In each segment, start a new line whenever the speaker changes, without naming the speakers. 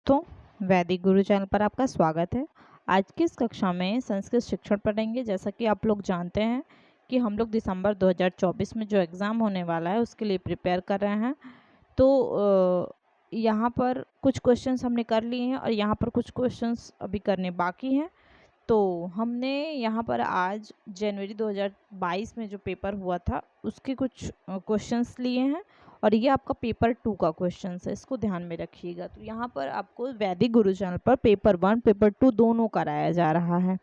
दोस्तों, वैदिक गुरु चैनल पर आपका स्वागत है। आज की इस कक्षा में संस्कृत शिक्षण पढ़ेंगे। जैसा कि आप लोग जानते हैं कि हम लोग दिसंबर 2024 में जो एग्ज़ाम होने वाला है उसके लिए प्रिपेयर कर रहे हैं। तो यहाँ पर कुछ क्वेश्चंस हमने कर लिए हैं और यहाँ पर कुछ क्वेश्चंस अभी करने बाकी हैं। तो हमने यहाँ पर आज जनवरी 2022 में जो पेपर हुआ था उसके कुछ क्वेश्चंस लिए हैं और ये आपका पेपर 2 का क्वेश्चन है, इसको ध्यान में रखिएगा। तो यहाँ पर आपको वैदिक गुरु चैनल पर पेपर 1 पेपर 2 दोनों कराया जा रहा है,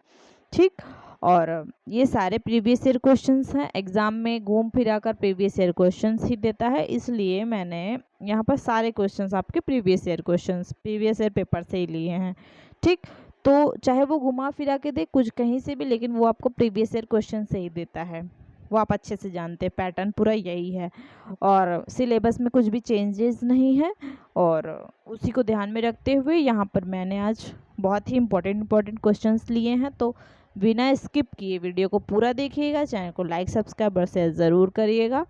ठीक। और ये सारे प्रीवियस ईयर क्वेश्चंस हैं। एग्जाम में घूम फिरा कर प्रीवियस ईयर क्वेश्चंस ही देता है, इसलिए मैंने यहाँ पर सारे क्वेश्चंस आपके प्रीवियस ईयर पेपर से ही लिए हैं, ठीक। तो चाहे वो घुमा फिरा के दे कुछ कहीं से भी, लेकिन वो आपको प्रीवियस ईयर क्वेश्चन से ही देता है। वो आप अच्छे से जानते हैं, पैटर्न पूरा यही है और सिलेबस में कुछ भी चेंजेस नहीं है। और उसी को ध्यान में रखते हुए यहाँ पर मैंने आज बहुत ही इम्पोर्टेंट क्वेश्चंस लिए हैं। तो बिना स्किप किए वीडियो को पूरा देखिएगा, चैनल को लाइक सब्सक्राइब और शेयर ज़रूर करिएगा,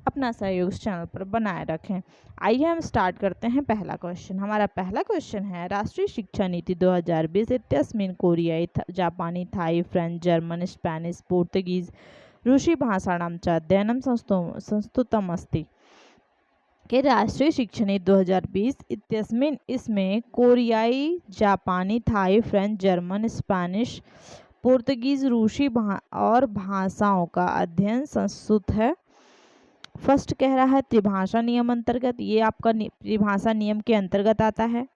अपना सहयोग इस चैनल पर बनाए रखें। आइए हम स्टार्ट करते हैं। पहला क्वेश्चन, हमारा पहला क्वेश्चन है, राष्ट्रीय शिक्षा नीति 2020 इत्यस्मिन् कोरियाई जापानी थाई फ्रेंच जर्मन स्पेनिश पोर्तुगीज रूसी भाषाणां च अध्ययनं संस्तुतम् अस्ति। कि राष्ट्रीय शिक्षा नीति 2020 इत्यस्मिन् इसमें कोरियाई जापानी थाई फ्रेंच जर्मन स्पेनिश पोर्तुगीज रूसी और भाषाओं का अध्ययन संस्तुत है। फर्स्ट कह रहा है त्रिभाषा नियम अंतर्गत, ये आपका त्रिभाषा नियम के अंतर्गत आता है।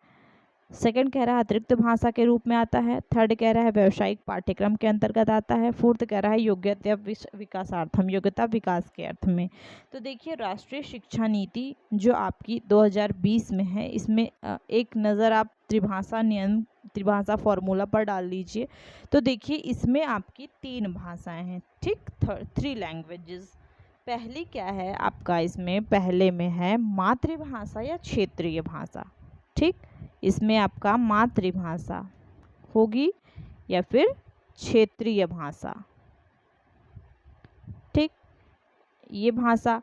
सेकंड कह रहा है अतिरिक्त भाषा के रूप में आता है। थर्ड कह रहा है व्यावसायिक पाठ्यक्रम के अंतर्गत आता है। फोर्थ कह रहा है योग्यता विकासार्थम, योग्यता विकास के अर्थ में। तो देखिए राष्ट्रीय शिक्षा नीति जो आपकी 2020 में है, इसमें एक नज़र आप त्रिभाषा फॉर्मूला पर डाल लीजिए। तो देखिए इसमें आपकी 3 भाषाएं हैं, ठीक, 3 लैंग्वेजेस। पहली क्या है आपका, इसमें पहले में है मातृभाषा या क्षेत्रीय भाषा, ठीक। इसमें आपका मातृभाषा होगी या फिर क्षेत्रीय भाषा, ठीक, ये भाषा।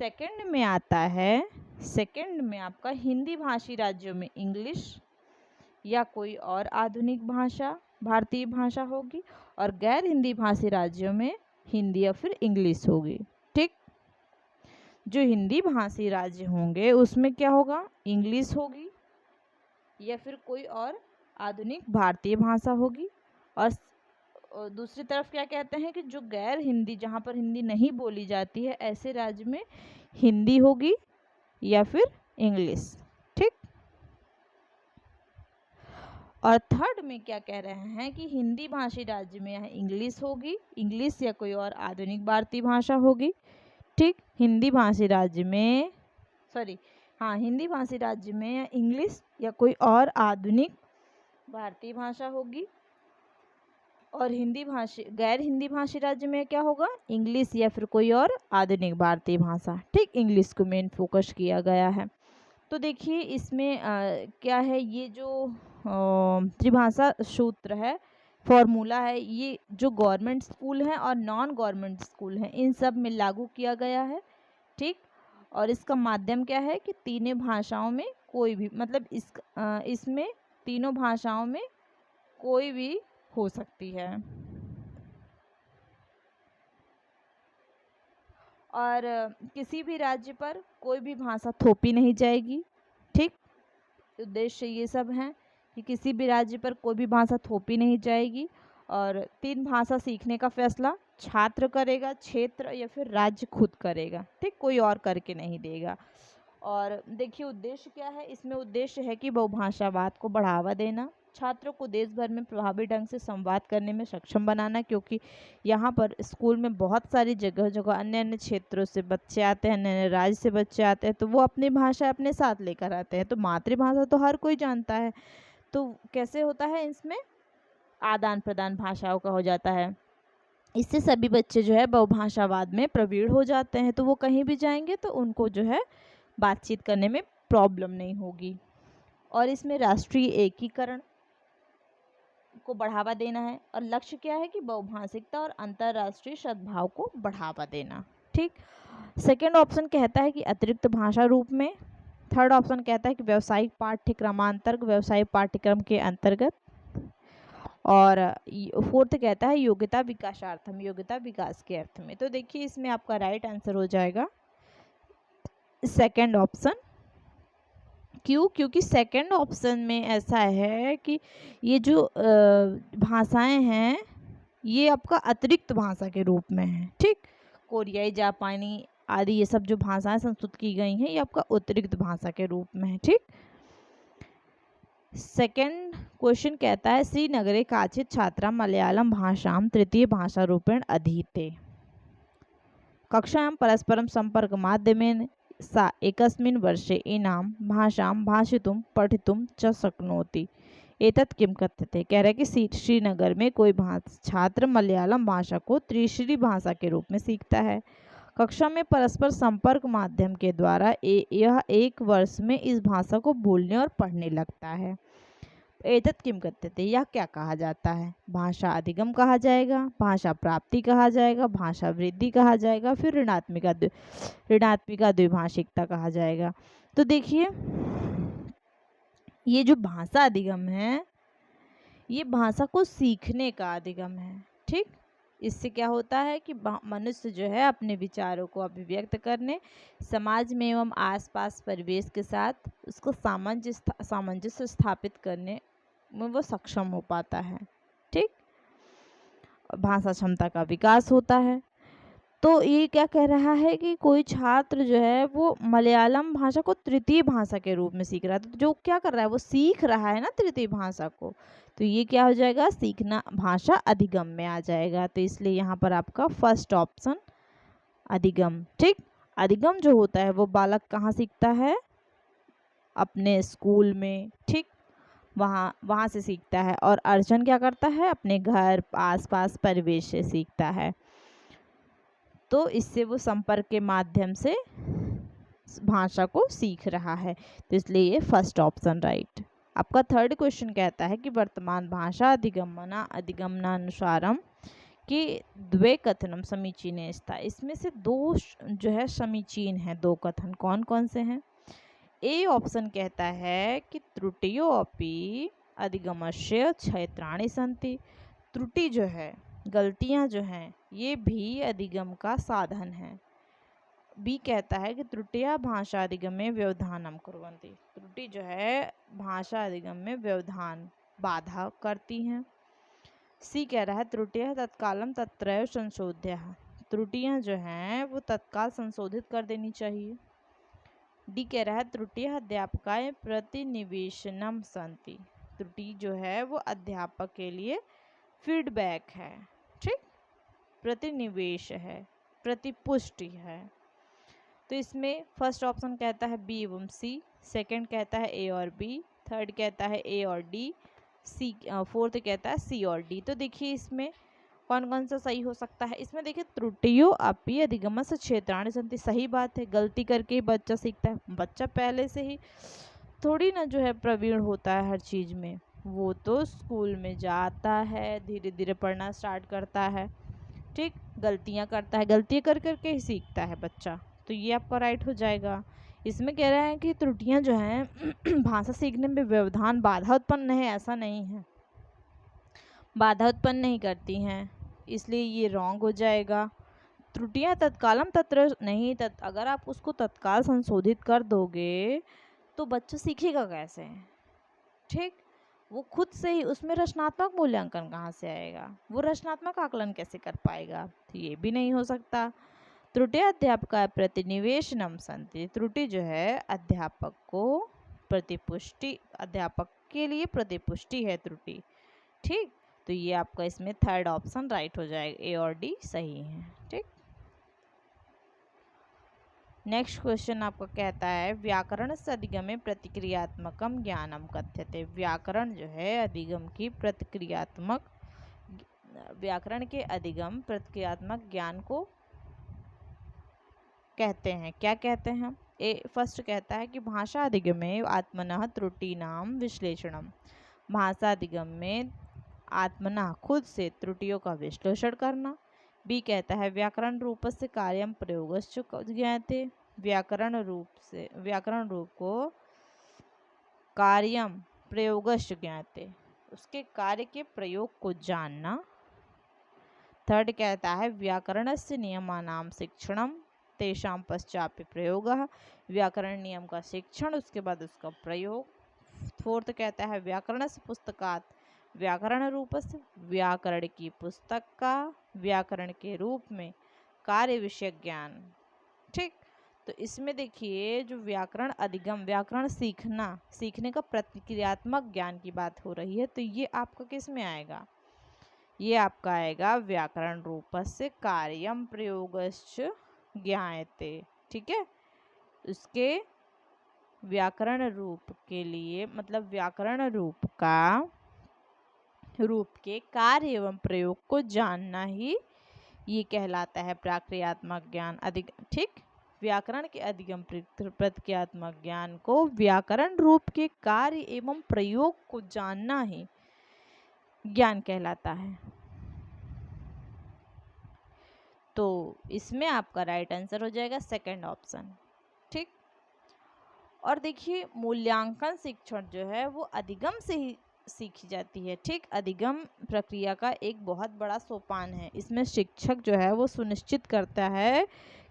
सेकंड में आता है, सेकंड में आपका हिंदी भाषी राज्यों में इंग्लिश या कोई और आधुनिक भाषा भारतीय भाषा होगी, और गैर हिंदी भाषी राज्यों में हिंदी या फिर इंग्लिश होगी, ठीक। जो हिंदी भाषी राज्य होंगे उसमें क्या होगा, इंग्लिश होगी या फिर कोई और आधुनिक भारतीय भाषा होगी। और दूसरी तरफ क्या कहते हैं कि जो गैर हिंदी, जहाँ पर हिंदी नहीं बोली जाती है, ऐसे राज्य में हिंदी होगी या फिर इंग्लिश, ठीक। और थर्ड में क्या कह रहे हैं कि हिंदी भाषी राज्य में इंग्लिश होगी, इंग्लिश या कोई और आधुनिक भारतीय भाषा होगी, ठीक। हिंदी भाषी राज्य में हिंदी भाषी राज्य में इंग्लिश या कोई और आधुनिक भारतीय भाषा होगी। और गैर हिंदी भाषी राज्य में क्या होगा, इंग्लिश या फिर कोई और आधुनिक भारतीय भाषा, ठीक। इंग्लिश को मेन फोकस किया गया है। तो देखिए इसमें क्या है, ये जो त्रिभाषा सूत्र है, फॉर्मूला है, ये जो गवर्नमेंट स्कूल हैं और नॉन गवर्नमेंट स्कूल हैं इन सब में लागू किया गया है, ठीक। और इसका माध्यम क्या है कि तीनों भाषाओं में कोई भी, मतलब इसमें तीनों भाषाओं में कोई भी हो सकती है। और किसी भी राज्य पर कोई भी भाषा थोपी नहीं जाएगी, ठीक। उद्देश्य ये सब हैं कि किसी भी राज्य पर कोई भी भाषा थोपी नहीं जाएगी। और 3 भाषा सीखने का फैसला छात्र करेगा, क्षेत्र या फिर राज्य खुद करेगा, ठीक, कोई और करके नहीं देगा। और देखिए उद्देश्य क्या है, इसमें उद्देश्य है कि बहुभाषावाद को बढ़ावा देना, छात्रों को देश भर में प्रभावी ढंग से संवाद करने में सक्षम बनाना, क्योंकि यहाँ पर स्कूल में बहुत सारी जगह जगह अन्य अन्य क्षेत्रों से बच्चे आते हैं, अन्य अन्य राज्य से बच्चे आते हैं, तो वो अपनी भाषा अपने साथ लेकर आते हैं। तो मातृभाषा तो हर कोई जानता है, तो कैसे होता है, इसमें आदान प्रदान भाषाओं का हो जाता है। इससे सभी बच्चे जो है बहुभाषावाद में प्रवीण हो जाते हैं, तो वो कहीं भी जाएंगे तो उनको जो है बातचीत करने में प्रॉब्लम नहीं होगी। और इसमें राष्ट्रीय एकीकरण को बढ़ावा देना है, और लक्ष्य क्या है कि बहुभाषिकता और अंतर्राष्ट्रीय सद्भाव को बढ़ावा देना, ठीक। सेकेंड ऑप्शन कहता है कि अतिरिक्त भाषा रूप में थर्ड ऑप्शन कहता है कि व्यावसायिक पाठ्यक्रमांतर्गत, व्यावसायिक पाठ्यक्रम के अंतर्गत। और फोर्थ कहता है योग्यता विकासार्थम, योग्यता विकास के अर्थ में। तो देखिए इसमें आपका राइट आंसर हो जाएगा सेकंड ऑप्शन। क्यों? क्योंकि सेकंड ऑप्शन में ऐसा है कि ये जो भाषाएं हैं ये आपका अतिरिक्त भाषा के रूप में है। ठीक, कोरियाई, जापानी आदि ये सब जो भाषाएं संस्कृत की गई हैं ये आपका अतिरिक्त भाषा के रूप में है। ठीक, सेकंड क्वेश्चन कहता है श्रीनगरे काचित् छात्रा मलयालम भाषां तृतीय भाषा रूपेण अधीते, कक्षायां परस्परं सम्पर्क माध्यमेन सा एकस्मिन् वर्षे एनां भाषां भाषितुं पठितुं च शक्नोति, एतत् किं कथ्यते। कह रहे हैं कि श्रीनगर में कोई छात्र मलयालम भाषा को तीसरी भाषा के रूप में सीखता है, कक्षा में परस्पर संपर्क माध्यम के द्वारा यह एक वर्ष में इस भाषा को बोलने और पढ़ने लगता है। एतत् किम कथ्यते, यह क्या कहा जाता है। भाषा अधिगम कहा जाएगा, भाषा प्राप्ति कहा जाएगा, भाषा वृद्धि कहा जाएगा, फिर ऋणात्मिका द्विभाषिकता कहा जाएगा। तो देखिए ये जो भाषा अधिगम है ये भाषा को सीखने का अधिगम है। ठीक, इससे क्या होता है कि मनुष्य जो है अपने विचारों को अभिव्यक्त करने, समाज में एवं आसपास परिवेश के साथ उसको सामंजस्य स्थापित करने में वो सक्षम हो पाता है। ठीक, भाषा क्षमता का विकास होता है। तो ये क्या कह रहा है कि कोई छात्र जो है वो मलयालम भाषा को तृतीय भाषा के रूप में सीख रहा है, तो जो क्या कर रहा है वो सीख रहा है ना तृतीय भाषा को, तो ये क्या हो जाएगा, सीखना भाषा अधिगम में आ जाएगा। तो इसलिए यहाँ पर आपका फर्स्ट ऑप्शन अधिगम। ठीक, अधिगम जो होता है वो बालक कहाँ सीखता है, अपने स्कूल में। ठीक, वहाँ से सीखता है, और अर्जन क्या करता है, अपने घर आसपास परिवेश से सीखता है। तो इससे वो संपर्क के माध्यम से भाषा को सीख रहा है, तो इसलिए ये फर्स्ट ऑप्शन राइट। आपका थर्ड क्वेश्चन कहता है कि वर्तमान भाषा अधिगमनानुसारम कि द्वे कथनम समीचीन स्था, इसमें से दो जो है समीचीन है, दो कथन कौन कौन से हैं। ए ऑप्शन कहता है कि त्रुटियों अपि अधिगमस्य क्षेत्राणि सन्ति, त्रुटि जो है, गलतियां जो हैं ये भी अधिगम का साधन है। बी कहता है कि त्रुटियां भाषा अधिगम में व्यवधानम कुर्वन्ति, त्रुटि जो है भाषा अधिगम में व्यवधान बाधा करती हैं। सी कह रहा है त्रुटियां तत्कालम तत्रैव संशोध्य, त्रुटियां जो हैं वो तत्काल संशोधित कर देनी चाहिए। डी कह रहा है त्रुटियां अध्यापकाय प्रतिनिवेशनम सन्ति, त्रुटि जो है वो अध्यापक के लिए फीडबैक है। ठीक, प्रतिनिवेश है, प्रतिपुष्टि है। तो इसमें फर्स्ट ऑप्शन कहता है बी एवं सी, सेकंड कहता है ए और बी, थर्ड कहता है ए और डी, सी फोर्थ कहता है सी और डी। तो देखिए इसमें कौन कौन सा सही हो सकता है। इसमें देखिए त्रुटियों अपि अधिगम से क्षेत्राणि सन्ति, सही बात है, गलती करके ही बच्चा सीखता है। बच्चा पहले से ही थोड़ी ना जो है प्रवीण होता है हर चीज़ में, वो तो स्कूल में जाता है, धीरे धीरे पढ़ना स्टार्ट करता है। ठीक, गलतियाँ करता है, गलतियाँ कर करके ही सीखता है बच्चा, तो ये आपका राइट हो जाएगा। इसमें कह रहे हैं कि त्रुटियाँ जो हैं भाषा सीखने में व्यवधान, बाधा उत्पन्न है, ऐसा नहीं है, बाधा उत्पन्न नहीं करती हैं, इसलिए ये रॉन्ग हो जाएगा। त्रुटियां तत्कालम तत्र नहीं, अगर आप उसको तत्काल संशोधित कर दोगे तो बच्चा सीखेगा कैसे। ठीक, वो खुद से ही, उसमें रचनात्मक मूल्यांकन कहाँ से आएगा, वो रचनात्मक आकलन कैसे कर पाएगा, तो ये भी नहीं हो सकता। त्रुटियां अध्यापक प्रतिनिवेशनम सन्ति, त्रुटि जो है अध्यापक को प्रतिपुष्टि, अध्यापक के लिए प्रतिपुष्टि है त्रुटि। ठीक, तो ये आपका इसमें थर्ड ऑप्शन राइट हो जाएगा, ए और डी सही है। ठीक, नेक्स्ट क्वेश्चन आपका कहता है व्याकरण से अधिगमे प्रतिक्रियात्मकम ज्ञानम कथ्यते, व्याकरण जो है अधिगम की प्रतिक्रियात्मक, व्याकरण के अधिगम प्रतिक्रियात्मक ज्ञान को कहते हैं, क्या कहते हैं। ए फर्स्ट कहता है कि भाषा अधिगमे आत्मनः त्रुटीनाम विश्लेषणम, भाषा अधिगम में आत्मना खुद से त्रुटियों का विश्लेषण करना। बी कहता है व्याकरण रूप से कार्यम प्रयोगश्च ज्ञायते, व्याकरण रूप को कार्यम प्रयोगश्च ज्ञाते, उसके कार्य के प्रयोग को जानना। थर्ड कहता है व्याकरणस्य नियमानां शिक्षणम तेषां पश्चापि प्रयोगः, व्याकरण नियम का शिक्षण उसके बाद उसका प्रयोग। फोर्थ कहता है व्याकरणस्य पुस्तकात् व्याकरण रूपस्य, व्याकरण की पुस्तक का व्याकरण के रूप में कार्य विषय ज्ञान। ठीक, तो इसमें देखिए जो व्याकरण अधिगम, व्याकरण सीखने का प्रतिक्रियात्मक ज्ञान की बात हो रही है, तो ये आपका किस में आएगा? ये आपका आएगा व्याकरण रूपस्य कार्यम प्रयोगश्च ज्ञायते। ठीक है, उसके व्याकरण रूप के लिए मतलब व्याकरण रूप के कार्य एवं प्रयोग को जानना ही ये कहलाता है प्रक्रियात्मक ज्ञान अधिक। ठीक, व्याकरण के अधिगम प्रक्रियात्मक ज्ञान को व्याकरण रूप के कार्य एवं प्रयोग को जानना ही ज्ञान कहलाता है। तो इसमें आपका राइट आंसर हो जाएगा सेकंड ऑप्शन। ठीक, और देखिए मूल्यांकन शिक्षण जो है वो अधिगम से ही सीखी जाती है। ठीक, अधिगम प्रक्रिया का एक बहुत बड़ा सोपान है। इसमें शिक्षक जो है वो सुनिश्चित करता है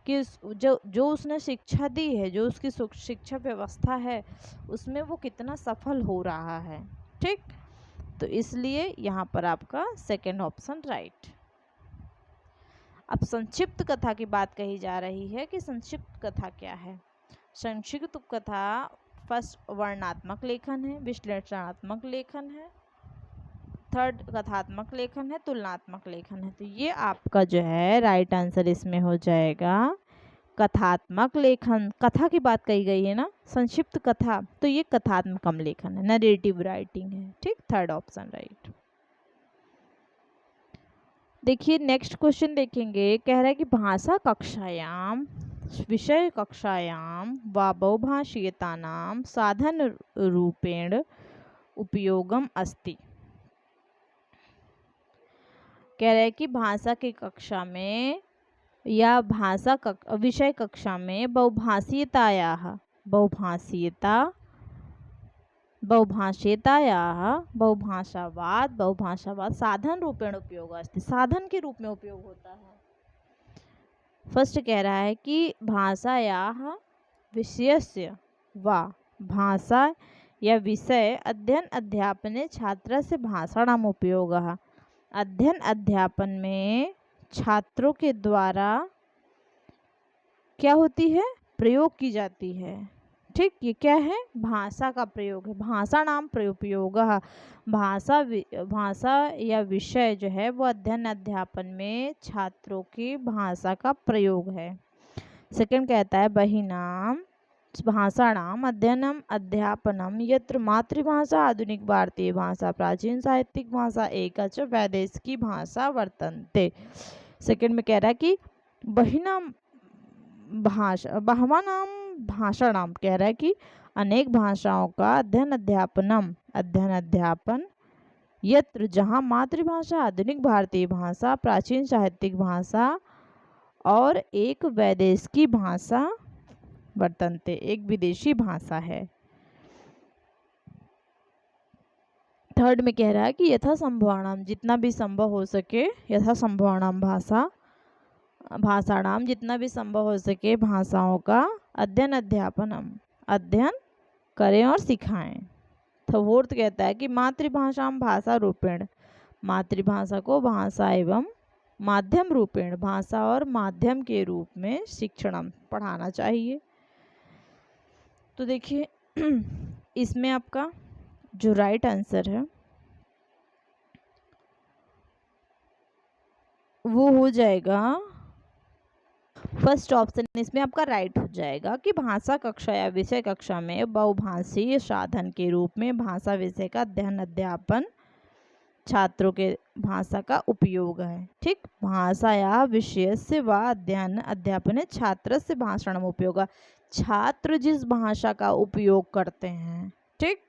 कि जो उसने शिक्षा दी है, जो उसकी शिक्षा व्यवस्था है, उसमें वो कितना सफल हो रहा है। ठीक, तो इसलिए यहाँ पर आपका सेकंड ऑप्शन राइट। अब संक्षिप्त कथा की बात कही जा रही है कि संक्षिप्त कथा क्या है। संक्षिप्त कथा फर्स्ट वर्णनात्मक लेखन है, विश्लेषणात्मक लेखन है, थर्ड कथात्मक लेखन है, तुलनात्मक लेखन है। तो ये आपका जो है राइट आंसर इसमें हो जाएगा कथात्मक लेखन। कथा की बात कही गई है ना, संक्षिप्त कथा, तो ये कथात्मक लेखन है, नरेटिव राइटिंग है। ठीक, थर्ड ऑप्शन राइट। देखिए नेक्स्ट क्वेश्चन देखेंगे, कह रहा है कि भाषा कक्षायाम विषय कक्षायाम वा बहुभाषीयतानां साधन रूपेण उपयोगम अस्ति। कह रहे हैं कि भाषा की कक्षा में या विषय कक्षा में बहुभाषावाद साधन रूपेण उपयोग अस्ति, साधन के रूप में उपयोग होता है। फर्स्ट कह रहा है कि भाषायाः विषयस्य वा भाषा या विषय अध्ययन अध्यापने छात्रस्य भाषाणाम् उपयोगः, अध्ययन अध्यापन में छात्रों के द्वारा क्या होती है? प्रयोग की जाती है। ठीक, ये क्या है? भाषा का प्रयोग है। भाषा नाम प्रयोग, भाषा या विषय जो है वो अध्ययन अध्यापन में छात्रों की भाषा का प्रयोग है। सेकंड कहता है बहिनाम भाषाणाम अध्ययनम अध्यापनम यत्र मातृभाषा आधुनिक भारतीय भाषा प्राचीन साहित्यिक भाषा एक वैदेशिकी भाषा वर्तन्ते। सेकंड में कह रहा है कि बहवानाम भाषाणाम, कह रहा है कि अनेक भाषाओं का अध्ययन अध्यापन यत्र जहाँ मातृभाषा आधुनिक भारतीय भाषा प्राचीन साहित्यिक भाषा और एक वैदेशिकी भाषा वर्तन्ते, एक विदेशी भाषा है। थर्ड में कह रहा है कि यथासंभवानाम, जितना भी संभव हो सके, यथासंभवानाम भाषाणाम, जितना भी संभव हो सके भाषाओं का अध्ययन अध्यापनम, अध्ययन करें और सिखाएं। फोर्थ कहता है कि मातृभाषा भाषा रूपेण, मातृभाषा को भाषा एवं माध्यम रूपेण, भाषा और माध्यम के रूप में शिक्षणम, पढ़ाना चाहिए। तो देखिए इसमें आपका जो राइट आंसर है वो हो जाएगा फर्स्ट ऑप्शन। इसमें आपका राइट हो जाएगा कि भाषा कक्षा या विषय कक्षा में बहुभाषीय साधन के रूप में भाषा विषय का अध्ययन अध्यापन छात्रों के भाषा का उपयोग है। ठीक, भाषा या विषय से व अध्ययन अध्यापन छात्र से भाषण में उपयोग, छात्र जिस भाषा का उपयोग करते हैं, ठीक,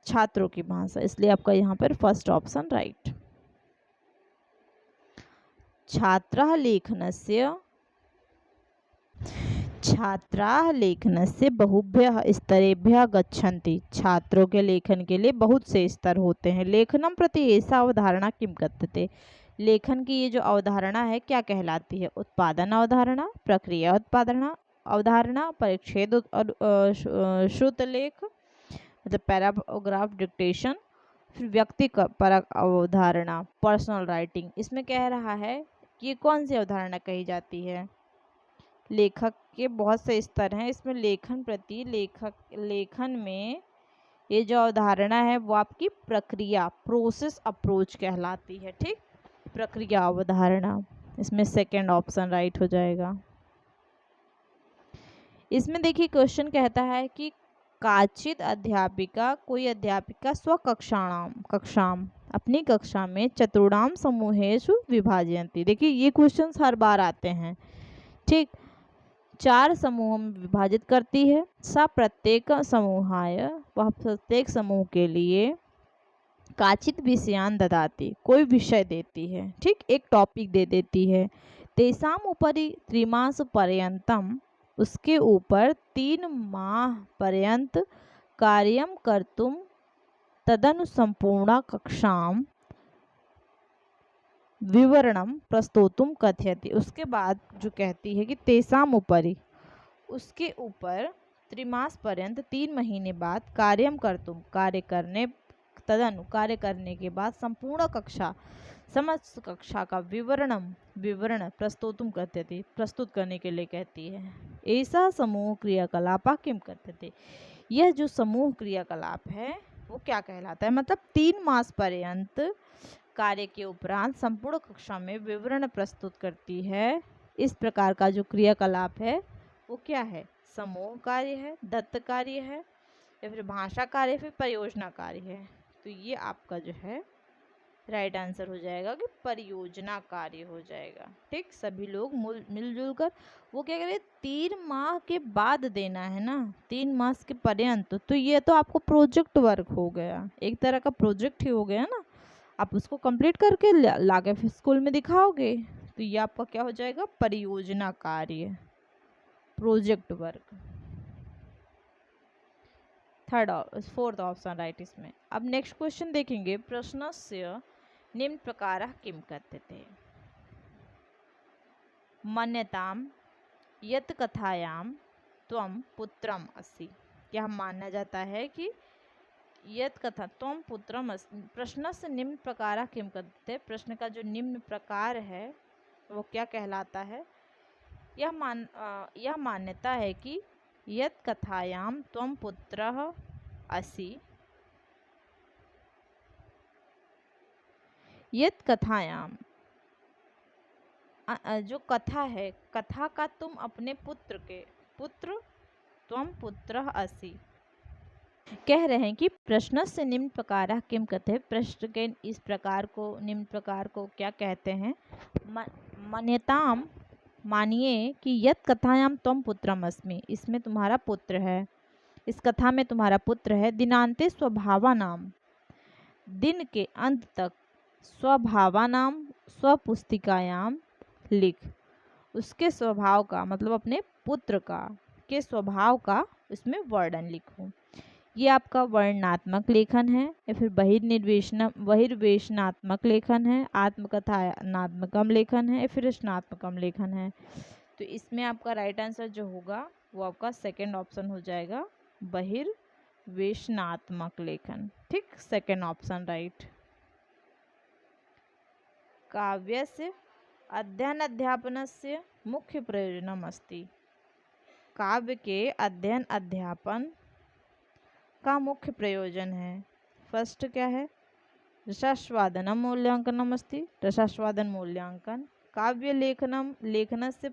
छात्रों की भाषा, इसलिए आपका यहाँ पर फर्स्ट ऑप्शन राइट। छात्रः लेखनस्य छात्राः लेखनस्य बहुभ्यः स्तरेभ्यः गच्छन्ति। छात्रों के लेखन के लिए बहुत से स्तर होते हैं। लेखनम प्रति एषा अवधारणा किम कथ्यते। लेखन की ये जो अवधारणा है क्या कहलाती है। उत्पादन अवधारणा, प्रक्रिया उत्पादना अवधारणा, परिच्छेद श्रुतलेख मतलब पैराग्राफ डिक्टेशन, फिर व्यक्ति परक अवधारणा पर्सनल राइटिंग। इसमें कह रहा है कि कौन सी अवधारणा कही जाती है। लेखक के बहुत से स्तर हैं, इसमें लेखन में ये जो अवधारणा है वो आपकी प्रक्रिया प्रोसेस अप्रोच कहलाती है। ठीक, प्रक्रिया अवधारणा, इसमें सेकंड ऑप्शन राइट हो जाएगा। इसमें देखिए क्वेश्चन कहता है कि काचित अध्यापिका, कोई अध्यापिका कक्षाम अपनी कक्षा में चतुर्णाम समूहेषु विभाजयन्ति। देखिए ये क्वेश्चंस हर बार आते हैं। ठीक, 4 समूहों में विभाजित करती है। सा प्रत्येक समूहाय, वह प्रत्येक समूह के लिए काचित विषयान ददाति, कोई विषय देती है। ठीक, एक टॉपिक दे देती है। तेषाम उपरि त्रिमास पर्यंतम, उसके ऊपर 3 माह पर्यंत कार्यम कर्तुम तदनु संपूर्ण कक्षाम विवरणम प्रस्तोतुम कथयति। उसके बाद जो कहती है कि तेषाम उपरि, उसके ऊपर त्रिमास पर्यंत 3 महीने बाद कार्यम कर्तुम, कार्य करने, तदनु कार्य करने के बाद संपूर्ण कक्षा, समस्त कक्षा का विवरण प्रस्तोतुम कथयति, प्रस्तुत करने के लिए कहती है। ऐसा समूह क्रियाकलाप किम कथ्यते। यह जो समूह क्रियाकलाप है वो क्या कहलाता है। मतलब 3 मास पर्यंत कार्य के उपरांत संपूर्ण कक्षा में विवरण प्रस्तुत करती है। इस प्रकार का जो क्रियाकलाप है वो क्या है, समूह कार्य है, दत्त कार्य है, या फिर भाषा कार्य, फिर परियोजना कार्य है। तो ये आपका जो है राइट आंसर हो जाएगा कि परियोजना कार्य हो जाएगा। ठीक, सभी लोग मिलजुल कर वो क्या करें, 3 माह के बाद देना है ना, 3 मास के पर्यंत। तो ये तो आपको प्रोजेक्ट वर्क हो गया, एक तरह का प्रोजेक्ट ही हो गया ना। आप उसको कंप्लीट करके लाके फिर स्कूल में दिखाओगे। तो ये आपका क्या हो जाएगा, परियोजना कार्य, project work. Fourth option right इसमें। अब नेक्स्ट क्वेश्चन देखेंगे। प्रश्नस्य निम्न प्रकारः किम कथ्यते। मन्यताम यत् कथायां त्वं पुत्रम असि। क्या माना जाता है कि यत् कथा त्वं पुत्रम असि। प्रश्न से निम्न प्रकार किम कथ्यते, प्रश्न का जो निम्न प्रकार है वो क्या कहलाता है। यह मान्यता है कि यत् कथायां त्वं पुत्रः असि, यत् कथायां जो कथा है, कथा का तुम अपने पुत्र त्वं पुत्रः असि। कह रहे हैं कि प्रश्न से निम्न प्रकार किम कहते, प्रश्न के इस प्रकार को, निम्न प्रकार को क्या कहते हैं। मन्यताम, मानिए कि यत् कथायाम त्वं पुत्रम अस्मि, इसमें तुम्हारा पुत्र है, इस कथा में तुम्हारा पुत्र है। दिनांते स्वभावानाम, दिन के अंत तक, स्वभावानाम स्वपुस्तिकायाम लिख, उसके स्वभाव का मतलब अपने पुत्र का के स्वभाव का उसमें वर्णन लिखो। ये आपका वर्णनात्मक लेखन है या फिर बहिर्वेशनात्मक लेखन है, आत्मकथानात्मकम लेखन है या फिर रचनात्मकम लेखन है। तो इसमें आपका राइट आंसर जो होगा वो आपका सेकंड ऑप्शन हो जाएगा, बहिर्वेशनात्मक लेखन। ठीक, सेकंड ऑप्शन राइट। काव्यस्य अध्ययन अध्यापनस्य मुख्य प्रयोजनम अस्ति। काव्य के अध्ययन अध्यापन का मुख्य प्रयोजन है। फर्स्ट क्या है, रसास्वादनम मूल्यांकनम अस्ति, रसास्वादन मूल्यांकन। काव्य लेखनस्य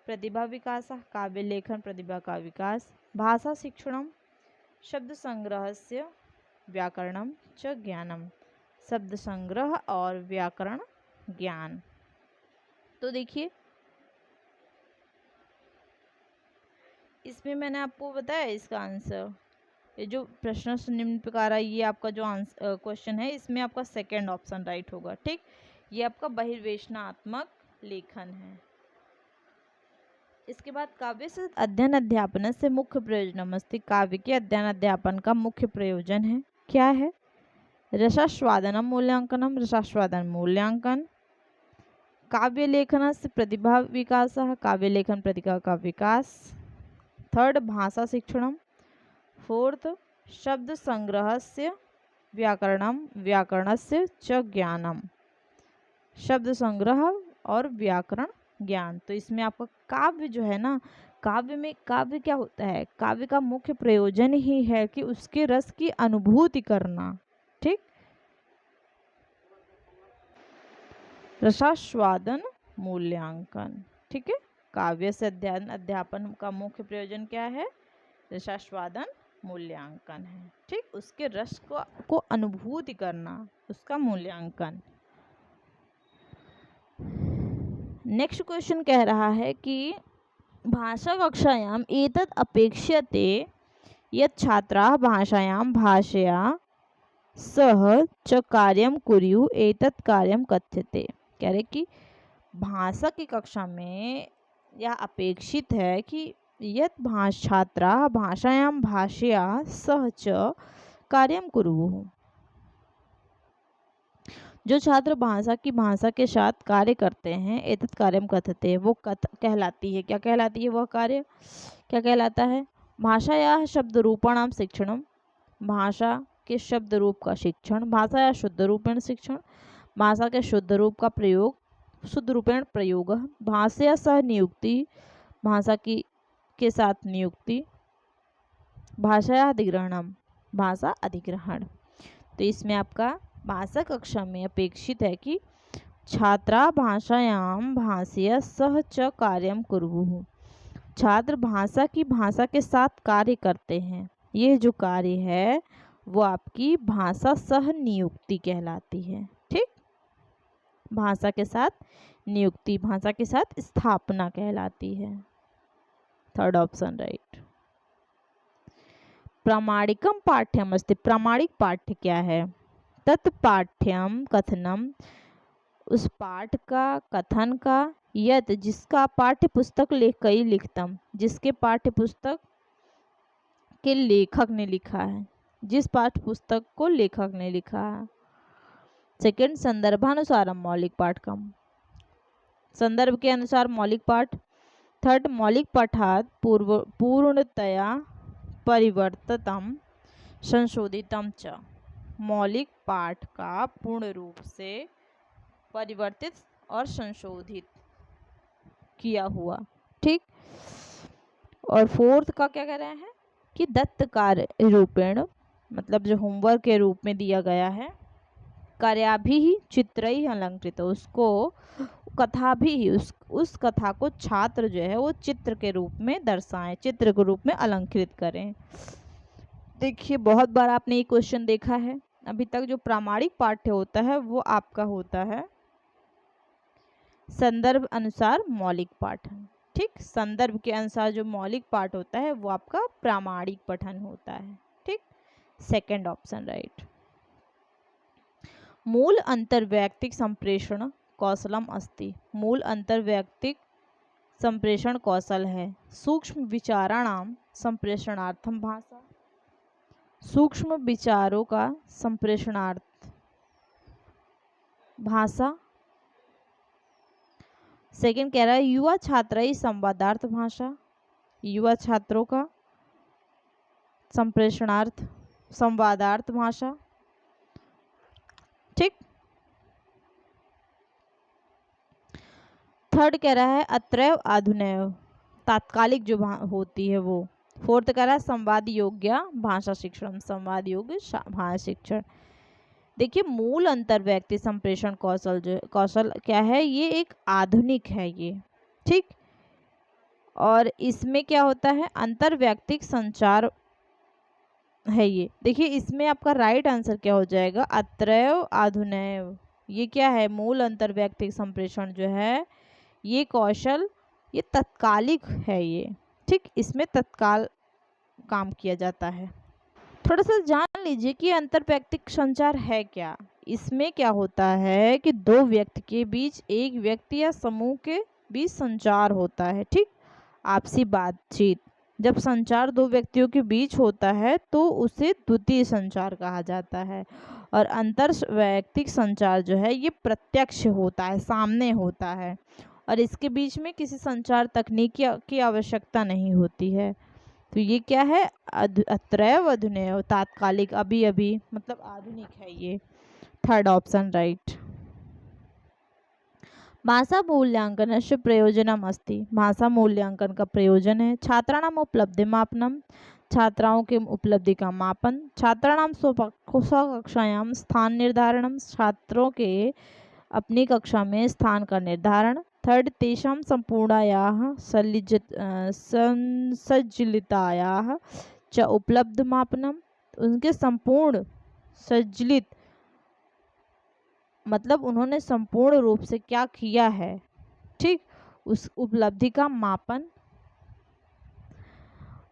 प्रतिभा विकासः, काव्य लेखन प्रतिभा का विकास। भाषा शिक्षणम, शब्द संग्रहस्य व्याकरणम च ज्ञानम, शब्द संग्रह और व्याकरण ज्ञान। तो देखिए इसमें मैंने आपको बताया इसका आंसर। ये जो प्रश्न से निम्न प्रकार है, ये आपका जो आंसर क्वेश्चन है, इसमें आपका सेकंड ऑप्शन राइट होगा। ठीक, ये आपका बहिर्वेशनात्मक लेखन है। इसके बाद काव्य से अध्ययन अध्यापन से मुख्य प्रयोजनमस्ति। काव्य के अध्ययन अध्यापन का मुख्य प्रयोजन है, क्या है? रसास्वादनम मूल्यांकनम, रसास्वादन मूल्यांकन। काव्य लेखन से प्रतिभा विकास, काव्य लेखन प्रतिभा का विकास। थर्ड भाषा शिक्षणम। फोर्थ शब्द संग्रहस्य व्याकरणम, व्याकरणस्य च ज्ञानम। शब्द संग्रह और व्याकरण ज्ञान। तो इसमें आपका काव्य जो है ना, काव्य में काव्य क्या होता है? काव्य का मुख्य प्रयोजन ही है कि उसके रस की अनुभूति करना। ठीक, रसास्वादन मूल्यांकन। ठीक है, काव्य से अध्ययन अध्यापन का मुख्य प्रयोजन क्या है? रसास्वादन मूल्यांकन है। ठीक, उसके रस को अनुभूति करना, उसका मूल्यांकन। नेक्स्ट क्वेश्चन कह रहा है कि भाषा कक्षायाम एतत् अपेक्ष्यते यत् छात्राः भाषायां भाषया सह च कार्यं कुर्युः एतत् कार्यं कथ्यते। कह रहे कि भाषा की कक्षा में यह अपेक्षित है कि यत् छात्राः भाषायां भाषया सह च कार्यं कुर्युः। जो छात्र भाषा के साथ कार्य करते हैं, एतत् कार्यम कथते, वो कहलाती है, क्या कहलाती है? वह कार्य क्या कहलाता है? भाषाया शब्द रूपाणाम शिक्षणम, भाषा के शब्द रूप का शिक्षण। भाषाया शुद्ध रूपेण शिक्षण, भाषा के शुद्ध रूप का प्रयोग, शुद्ध रूपेण प्रयोग। भाषया सह नियुक्ति, भाषा की के साथ नियुक्ति। भाषाया अधिग्रहणम, भाषा अधिग्रहण। तो इसमें आपका भाषा कक्षा में अपेक्षित है कि छात्रा भाषायाम भाषया सह च कार्यम कुर्युः। छात्र भाषा के साथ कार्य करते हैं। यह जो कार्य है वो आपकी भाषा सह नियुक्ति कहलाती है। ठीक, भाषा के साथ नियुक्ति, भाषा के साथ स्थापना कहलाती है। Third option right. प्रामाणिकम पाठ्यम अस्ति। प्रामाणिक पाठ्य क्या है? तत्पाठ्यम कथनम, उस पाठ का कथन का, यत जिसका पाठ्य पुस्तक लेखकई लिखतम, जिसके पाठ्य पुस्तक के लेखक ने लिखा है, जिस पाठ्य पुस्तक को लेखक ने लिखा है। सेकंड संदर्भानुसार मौलिक पाठकम, संदर्भ के अनुसार मौलिक पाठ। थर्ड मौलिक पाठात पूर्णतया परिवर्तितम संशोधितम च, मौलिक पाठ का पूर्ण रूप से परिवर्तित और संशोधित किया हुआ। ठीक, और फोर्थ का क्या कह रहे हैं कि दत्त कार्य रूपेण, मतलब जो होमवर्क के रूप में दिया गया है। कार्याभि ही चित्रई अलंकृत, उसको कथा भी, उस कथा को छात्र जो है वो चित्र के रूप में दर्शाएं, चित्र के रूप में अलंकृत करें। देखिए बहुत बार आपने ये क्वेश्चन देखा है। अभी तक जो प्रामाणिक पाठ्य होता है वो आपका होता है संदर्भ अनुसार मौलिक पाठन। ठीक, संदर्भ के अनुसार जो मौलिक पाठ होता है वो आपका प्रामाणिक पठन होता है। ठीक, सेकंड ऑप्शन राइट। मूल अंतर्वैयक्तिक संप्रेषण कौशलम अस्ति। मूल अंतर्वैयक्तिक संप्रेषण कौशल है। सूक्ष्म विचाराणाम संप्रेषणार्थम भाषा, सूक्ष्म विचारों का संप्रेषणार्थ भाषा। सेकंड कह रहा है युवा छात्र संवादार्थ भाषा, युवा छात्रों का संप्रेषणार्थ संवादार्थ भाषा। ठीक, थर्ड कह रहा है अत्रैव आधुनैव, तात्कालिक जो होती है वो। फोर्थ कह रहा है संवाद योग्य भाषा शिक्षण, संवाद योग्य भाषा शिक्षण। देखिए मूल अंतर्व्यक्ति संप्रेषण कौशल जो कौशल क्या है, ये एक आधुनिक है ये। ठीक, और इसमें क्या होता है अंतर्व्यक्तिक संचार है ये। देखिए इसमें आपका राइट आंसर क्या हो जाएगा, अत्रैव आधुनैव। ये क्या है, मूल अंतर्व्यक्तिक संप्रेषण जो है ये कौशल ये तत्कालिक है ये। ठीक, इसमें तत्काल काम किया जाता है। थोड़ा सा जान लीजिए कि अंतर्व्यक्तिक संचार है क्या। इसमें क्या होता है कि दो व्यक्ति के बीच, एक व्यक्ति या समूह के बीच संचार होता है। ठीक, आपसी बातचीत। जब संचार दो व्यक्तियों के बीच होता है तो उसे द्वितीय संचार कहा जाता है। और अंतर वैयक्तिक संचार जो है ये प्रत्यक्ष होता है, सामने होता है, और इसके बीच में किसी संचार तकनीक की आवश्यकता नहीं होती है। तो ये क्या है? अत्रैव अधुनैव, तात्कालिक, अभी अभी, मतलब आधुनिक है ये। Third option right. भाषा मूल्यांकनस्य प्रयोजनम अस्ति। भाषा मूल्यांकन का प्रयोजन है छात्राणाम उपलब्धि मापनम, छात्राओं के उपलब्धि का मापन। छात्राणाम स्वकक्षायाम स्थान निर्धारणम, छात्रों के अपनी कक्षा में स्थान का निर्धारण। थर्ड, तेषां संपूर्णायाः सज्जलितायाः च उपलब्ध मापनम, उनके संपूर्ण सज्जलित मतलब उन्होंने संपूर्ण रूप से क्या किया है, ठीक, उस उपलब्धि का मापन।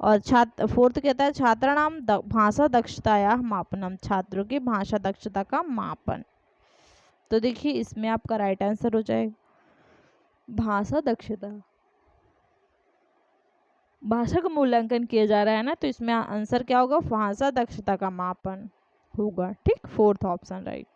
और फोर्थ कहता है छात्राणाम भाषा दक्षतायाः मापनम, छात्रों की भाषा दक्षता का मापन। तो देखिए इसमें आपका राइट आंसर हो जाएगा भाषा दक्षता। भाषा का मूल्यांकन किया जा रहा है ना, तो इसमें आंसर क्या होगा? भाषा दक्षता का मापन होगा, ठीक। Fourth option right.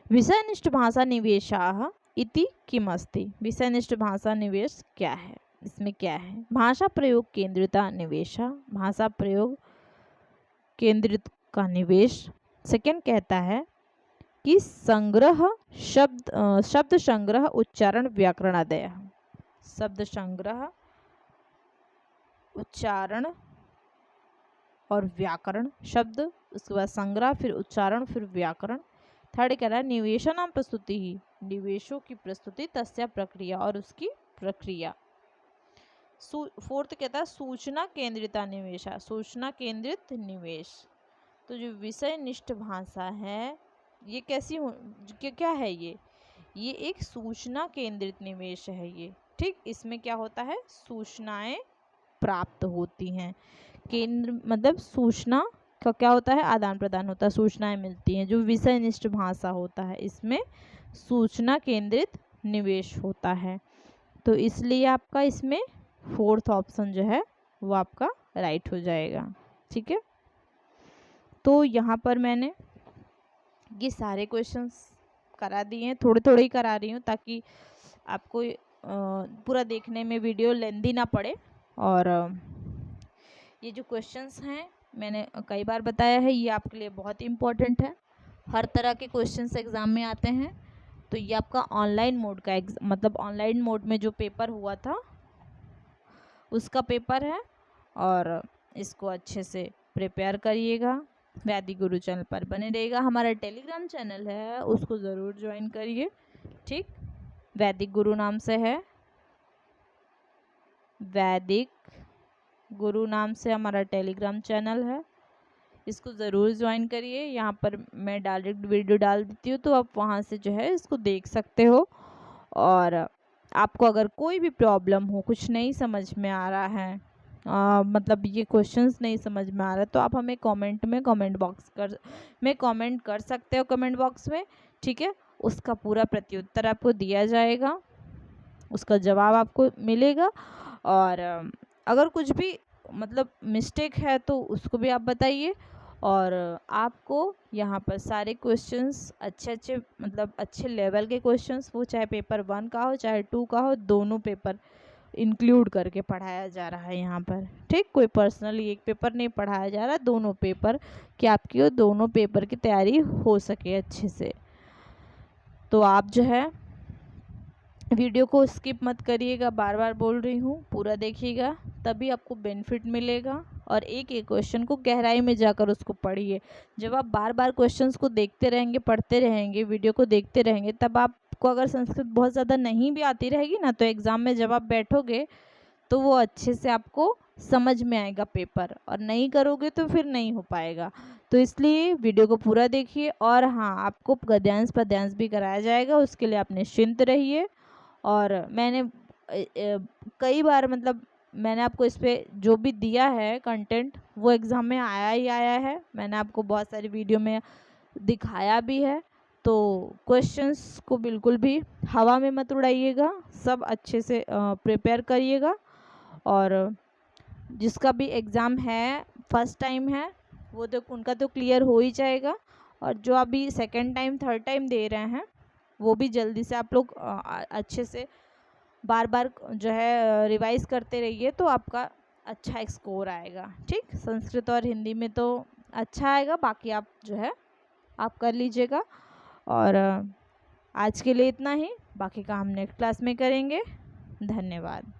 विषयनिष्ठ भाषा निवेशाः इति किमस्ति। विषयनिष्ठ भाषा निवेश क्या है? इसमें क्या है? भाषा प्रयोग केंद्रिता निवेशा, भाषा प्रयोग केंद्रित का निवेश। सेकंड कहता है कि संग्रह शब्द संग्रह उच्चारण व्याकरण अदय, शब्द संग्रह उच्चारण और व्याकरण, शब्द उसके बाद संग्रह फिर उच्चारण फिर व्याकरण। थर्ड कह रहा है निवेशनाम प्रस्तुति ही, निवेशों की प्रस्तुति, तस्या प्रक्रिया और उसकी प्रक्रिया। फोर्थ कहता है सूचना केंद्रिता निवेशा, सूचना केंद्रित निवेश। तो जो विषय निष्ठ भाषा है ये कैसी हो, क्या है ये एक सूचना केंद्रित निवेश है ये, ठीक। इसमें क्या होता है? सूचनाएं प्राप्त होती हैं। केंद्र मतलब सूचना का क्या होता है? आदान प्रदान होता है, सूचनाएं मिलती हैं। जो विषय निष्ठ भाषा होता है इसमें सूचना केंद्रित निवेश होता है। तो इसलिए आपका इसमें फोर्थ ऑप्शन जो है वो आपका राइट हो जाएगा, ठीक है। तो यहाँ पर मैंने ये सारे क्वेश्चंस करा दिए हैं, थोड़े थोड़े ही करा रही हूँ ताकि आपको पूरा देखने में वीडियो लेंदी ना पड़े। और ये जो क्वेश्चंस हैं मैंने कई बार बताया है ये आपके लिए बहुत इम्पोर्टेंट है। हर तरह के क्वेश्चंस एग्ज़ाम में आते हैं। तो ये आपका ऑनलाइन मोड का मतलब ऑनलाइन मोड में जो पेपर हुआ था उसका पेपर है, और इसको अच्छे से प्रिपेयर करिएगा। वैदिक गुरु चैनल पर बने रहेगा। हमारा टेलीग्राम चैनल है उसको ज़रूर ज्वाइन करिए, ठीक। वैदिक गुरु नाम से है, वैदिक गुरु नाम से हमारा टेलीग्राम चैनल है, इसको ज़रूर ज्वाइन करिए। यहाँ पर मैं डायरेक्ट वीडियो डाल देती हूँ तो आप वहाँ से जो है इसको देख सकते हो। और आपको अगर कोई भी प्रॉब्लम हो, कुछ नहीं समझ में आ रहा है, मतलब ये क्वेश्चंस नहीं समझ में आ रहा, तो आप हमें कमेंट बॉक्स में कमेंट कर सकते हो, कमेंट बॉक्स में, ठीक है। उसका पूरा प्रत्युत्तर आपको दिया जाएगा, उसका जवाब आपको मिलेगा। और अगर कुछ भी मतलब मिस्टेक है तो उसको भी आप बताइए। और आपको यहाँ पर सारे क्वेश्चंस अच्छे मतलब अच्छे लेवल के क्वेश्चंस, वो चाहे पेपर 1 का हो चाहे 2 का हो, दोनों पेपर इंक्लूड करके पढ़ाया जा रहा है यहाँ पर, ठीक। कोई पर्सनली एक पेपर नहीं पढ़ाया जा रहा, दोनों पेपर कि आपकी दोनों पेपर की तैयारी हो सके अच्छे से। तो आप जो है वीडियो को स्किप मत करिएगा, बार बार बोल रही हूँ, पूरा देखिएगा तभी आपको बेनिफिट मिलेगा। और एक एक क्वेश्चन को गहराई में जाकर उसको पढ़िए। जब आप बार बार क्वेश्चंस को देखते रहेंगे, पढ़ते रहेंगे, वीडियो को देखते रहेंगे, तब आपको अगर संस्कृत बहुत ज़्यादा नहीं भी आती रहेगी ना, तो एग्ज़ाम में जब आप बैठोगे तो वो अच्छे से आपको समझ में आएगा पेपर, और नहीं करोगे तो फिर नहीं हो पाएगा। तो इसलिए वीडियो को पूरा देखिए। और हाँ, आपको गद्यांश पद्यांश भी कराया जाएगा, उसके लिए आप निश्चिंत रहिए। और मैंने कई बार मतलब मैंने आपको इस पर जो भी दिया है कंटेंट वो एग्ज़ाम में आया ही आया है, मैंने आपको बहुत सारी वीडियो में दिखाया भी है। तो क्वेश्चंस को बिल्कुल भी हवा में मत उड़ाइएगा, सब अच्छे से प्रिपेयर करिएगा। और जिसका भी एग्ज़ाम है, फर्स्ट टाइम है, वो तो उनका तो क्लियर हो ही जाएगा। और जो अभी सेकंड टाइम थर्ड टाइम दे रहे हैं, वो भी जल्दी से आप लोग अच्छे से बार बार जो है रिवाइज करते रहिए, तो आपका अच्छा स्कोर आएगा। ठीक, संस्कृत और हिंदी में तो अच्छा आएगा, बाकी आप जो है आप कर लीजिएगा। और आज के लिए इतना ही, बाकी का हम नेक्स्ट क्लास में करेंगे। धन्यवाद।